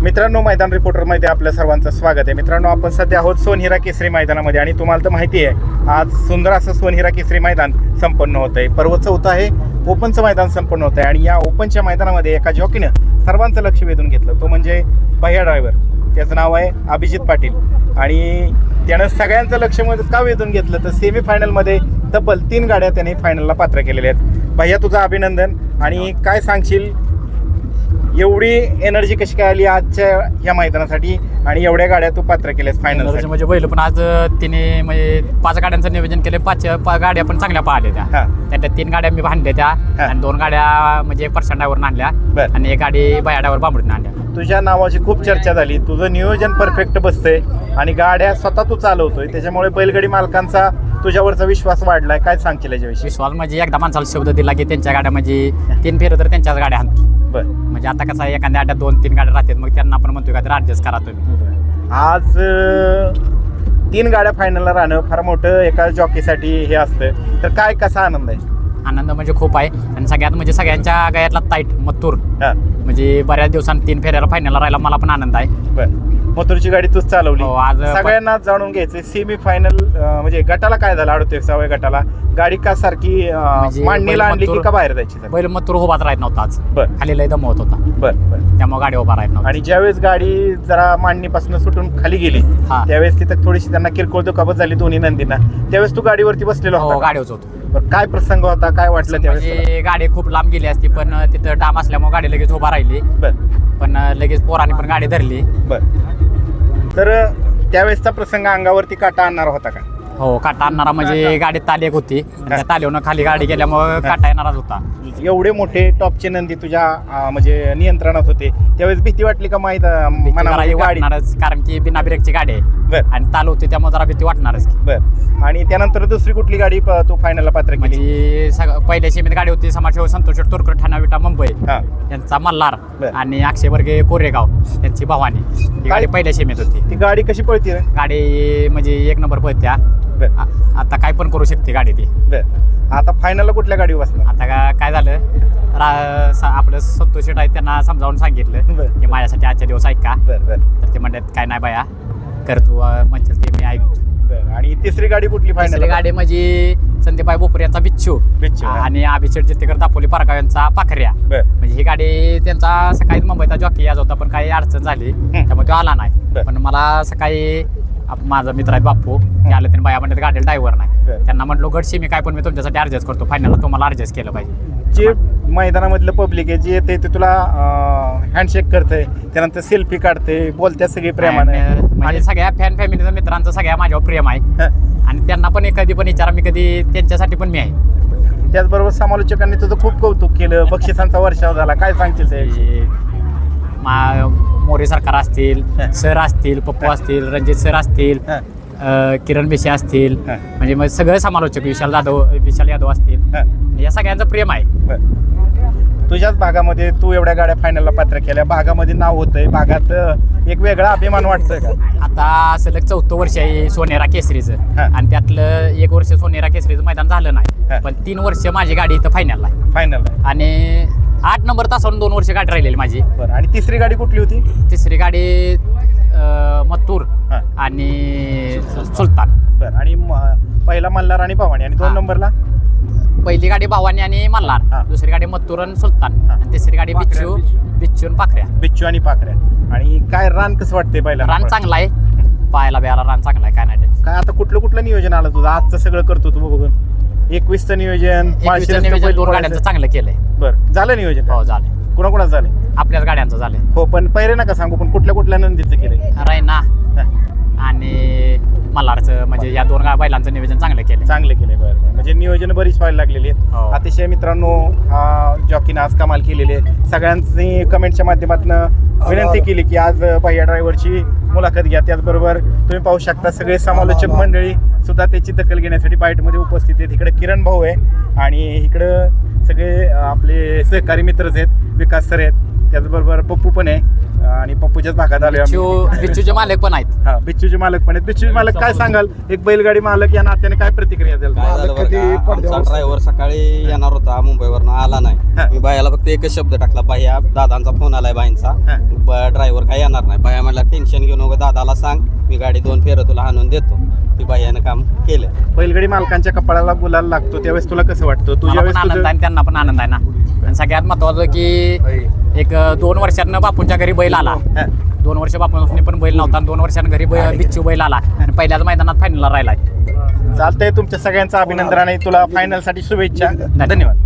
मित्रांनो, मैदान रिपोर्टरमध्ये आपल्या सर्वांचं स्वागत आहे. मित्रांनो, आपण सध्या आहोत सोनहिरा केसरी मैदानामध्ये आणि तुम्हाला तर माहिती आहे आज सुंदर असं सोनहिरा केसरी मैदान संपन्न होतं आहे. पर्व 4 आहे, ओपनचं मैदान संपन्न होतं आहे आणि या ओपनच्या मैदानामध्ये एका जॉकीनं सर्वांचं लक्ष वेधून घेतलं. तो म्हणजे भैया ड्रायव्हर. त्याचं नाव आहे अभिजित पाटील आणि त्यानं सगळ्यांचं लक्ष मध्ये का वेधून घेतलं तर सेमीफायनलमध्ये तब्बल 3 गाड्या त्याने फायनलला पात्र केलेल्या आहेत. भैया, तुझं अभिनंदन. आणि काय सांगशील, एवढी एनर्जी कशी काय आली आजच्या या मैदानासाठी आणि एवढ्या गाड्या तू पात्र केल्यास फायनल? म्हणजे बैल पण आज तिने म्हणजे 5 गाड्यांचं नियोजन केलं. 5 गाड्या पण चांगल्या पाहिल्या त्या. त्यातल्या 3 गाड्या मी बांधल्या त्या आणि 2 गाड्या म्हणजे परसंडावरून आणल्या आणि 1 गाडी बयाडावर बांबडून आणल्या. तुझ्या नावाची खूप चर्चा झाली, तुझं नियोजन परफेक्ट बसतंय आणि गाड्या स्वतः तू चालवतोय, त्याच्यामुळे बैलगाडी मालकांचा तुझ्यावरचा विश्वास वाढलाय. काय सांगशील याच्याविषयी? विश्वास म्हणजे एकदा माणसाला शब्द दिला की त्यांच्या गाड्या म्हणजे 3 फेर तर त्यांच्याच गाड्या आणतो. म्हणजे आता कसं आहे, एखाद्या अड्ड्यात 2-3 गाड्या राहतात, मग त्यांना आपण म्हणतोय का ऍडजस्ट करा तुम्ही. आज 3 गाड्या फायनलला राहणं फार मोठं एका जॉकीसाठी हे असतं, तर काय कसा आनंद आहे? आनंद म्हणजे खूप आहे आणि सगळ्यात म्हणजे सगळ्यांच्या गळ्यातला ताईट मथुर म्हणजे बऱ्याच दिवसांनी 3 फेऱ्याला फायनलला राहिला, मला पण आनंद आहे. मथुरची गाडी तूच चालवली. आज सगळ्यांना जाणून घ्यायचं सेमी फायनल म्हणजे गटाला काय झालं, 38व्या गटाला गाडी का सारखी मांडणीला आणली की का बाहेर जायची? बैल मथुर उभाच राहत नव्हता आज. खाली लय दमवत होता. त्यामुळे गाडी उभा राहत नव्हती. आणि ज्यावेळेस गाडी जरा मांडणीपासून सुटून खाली गेली त्यावेळेस तिथं थोडीशी त्यांना किरकोळ दुखापत झाली दोन्ही नंदींना. त्यावेळेस तू गाडीवरती बसलेलो होता? गाडीवरच होतो. काय प्रसंग होता, काय वाटलं त्यावेळेस? गाडी खूप लांब गेली असती पण तिथं डाम असल्यामुळे गाडी लगेच उभा राहिली. पण लगेच पोराने पण गाडी धरली. तर त्यावेळेसचा प्रसंग अंगावरती काटा आणणारा होता का? हो, काटा आणणारा म्हणजे गाडीत ताली एक होती, त्या तालीवरून खाली गाडी गेल्यामुळे काटा येणारच होता. एवढे मोठे टॉपचे नंदी तुझ्या म्हणजे नियंत्रणात होते, त्यावेळेस भीती वाटली का? माहित वाटणारच, कारण की बिना ब्रेकची गाडी आहे आणि ताल होती त्यामुळे जरा भीती वाटणारच. आणि त्यानंतर दुसरी कुठली गाडी तू फायनलला पात्र केली? म्हणजे पहिल्या सेमीत गाडी होती समाजसेवक संतोष तुरकर ठाणा विटा मुंबई यांचा मल्हार आणि अक्षय वर्गे कोरेगाव यांची भवानी. ही गाडी पहिल्या सेमीत होती. ती गाडी कशी पळते? गाडी म्हणजे 1 नंबर पळत्या. आता काय पण करू शकते गाडी ती. आता फायनलला कुठल्या गाडी बसणार? आता काय झालं, आपलं संतोष शेट आहे त्यांना समजावून सांगितलं की माझ्यासाठी आजच्या दिवस ऐका. तर ते म्हणतात काय नाही बाया, कर तू म्हणशील ते मी ऐकतो. आणि तिसरी गाडी कुठली फायनल? गाडी म्हणजे संदीपाई बोपर यांचा बिच्छू आणि अभिषेक जितेकर दापोली पारगाव यांचा पाखऱ्या. म्हणजे ही गाडी त्यांचा सकाळी मुंबईचा जॉकी आज होता पण काही अडचण झाली त्यामुळे तो आला नाही. पण मला सकाळी माझा मित्र आहे बापू, ते आलं त्यांनी बाया म्हणतात गाडीला ड्रायव्हर नाही. त्यांना म्हटलं गडशी मी काय पण मी तुमच्यासाठी ॲडजस्ट करतो, फायनलला तुम्हाला ॲडजस्ट केलं पाहिजे. जे मैदानामधलं पब्लिक आहे जे येते ते तुला हँडशेक करते, त्यानंतर सेल्फी काढते, बोलते सगळे प्रेमाने. म्हणजे सगळ्या फॅन फॅमिलीचं मित्रांचं सगळ्या माझ्यावर प्रेम आहे आणि त्यांना पण कधी पण विचारा, मी कधी त्यांच्यासाठी पण मी आहे. त्याचबरोबर समालोचकांनी तुझं खूप कौतुक केलं, बक्षिसांचा वर्षाव झाला, काय सांगतील? मोरे सरकार असतील, सर असतील, पप्पू असतील, रणजित सर असतील, किरण बेशे असतील, म्हणजे मग सगळे समालोचक विशाल यादव असतील, या सगळ्यांचं प्रेम आहे. तुझ्याच भागामध्ये तू एवढ्या गाड्या फायनलला पात्र केल्या, भागामध्ये नाव होतंय, भागात एक वेगळा अभिमान वाटतोय का? आता सलग 4थं वर्ष आहे सोनेरा केसरीचं आणि त्यातलं 1 वर्ष सोनेरा केसरीचं मैदान झालं नाही, पण 3 वर्ष माझी गाडी इथं फायनलला आहे. आणि 8 नंबर तासावरून 2 वर्ष गाडी राहिलेली माझी. आणि तिसरी गाडी कुठली होती? तिसरी गाडी मथुर आणि सुलतान. आणि पहिला मल्हार आणि भवानी. आणि 2 नंबरला पहिली गाडी भवानी आणि मल्हार, दुसरी गाडी मथुर आणि सुलतान आणि तिसरी गाडी बिच्छू आणि पाखऱ्या. बिच्छू आणि पाखऱ्या. आणि काय रान कसं वाटतंय? पहिला रान चांगला आहे, पाहायला बिहायला रान चांगला आहे, काय नाही. काय आता कुठलं नियोजन आलं तुझं? आजचं सगळं करतो तू बघून. 21चं नियोजन 2 गाड्यांचं चांगलं केलंय. बरं, झालं नियोजन? हो झालं. कुणाकुणाचं झालं? आपल्याच गाड्यांचं झालंय. हो, पण पहिरे नका सांगू, पण कुठल्या नंदीचं केलंय? रायना आणि मल्हारचं म्हणजे या 2 बैलांचं नियोजन चांगलं केलंय. बरं. म्हणजे नियोजन बरीच व्हायला लागलेली आहेत. अतिशय मित्रांनो, जॉकीनं आज कमाल केलेली आहे. सगळ्यांनी कमेंटच्या माध्यमातून विनंती केली की आज भैया ड्रायव्हरची मुलाखत घ्या. त्याचबरोबर तुम्ही पाहू शकता सगळे समालोचक मंडळी सुद्धा त्याची दखल घेण्यासाठी बाईटमध्ये उपस्थित आहेत. इकडे किरण भाऊ आहे आणि इकडं सगळे आपले सहकारी मित्रच आहेत, विकास सर आहेत. त्याचबरोबर पप्पू पण आहे आणि पप्पूच्याच भागात आले बिच्चूचे मालक पण आहेत. हा, बिच्चूचे मालक पण आहेत. बिच्चूचे मालक काय सांगाल, एक बैलगाडी मालक या नात्याने काय प्रतिक्रिया द्याल? काय झालं बरं का, आमचा ड्रायव्हर सकाळी येणार होता मुंबईवरनं, आला हा. नाही. मी बायाला फक्त एकच शब्द टाकला, बाया दादांचा फोन आलाय बाईंचा, ड्रायव्हर काय येणार नाही. बाया म्हणला टेन्शन घेऊ नको, दादाला सांग मी गाडी 2 फेरं तुला आणून देतो. ती बायानं काम केलं. बैलगाडी मालकांच्या कपाळाला गुलाल लागतो त्यावेळेस तुला कसं वाटतं? तुझ्या मला पण आनंद आहे आणि त्यांना पण आनंद आहे ना. आणि सगळ्यात महत्वाचं की एक 2 वर्षांना बापूंच्या घरी बैल आला. 2 वर्ष बापूंनी पण बैल नव्हता आणि 2 वर्षांनी घरी बिच्चू बैल आला आणि पहिल्याच मैदानात फायनलला राहिलाय. चालतंय, तुमच्या सगळ्यांचं अभिनंदन आणि तुला फायनल साठी शुभेच्छा. धन्यवाद.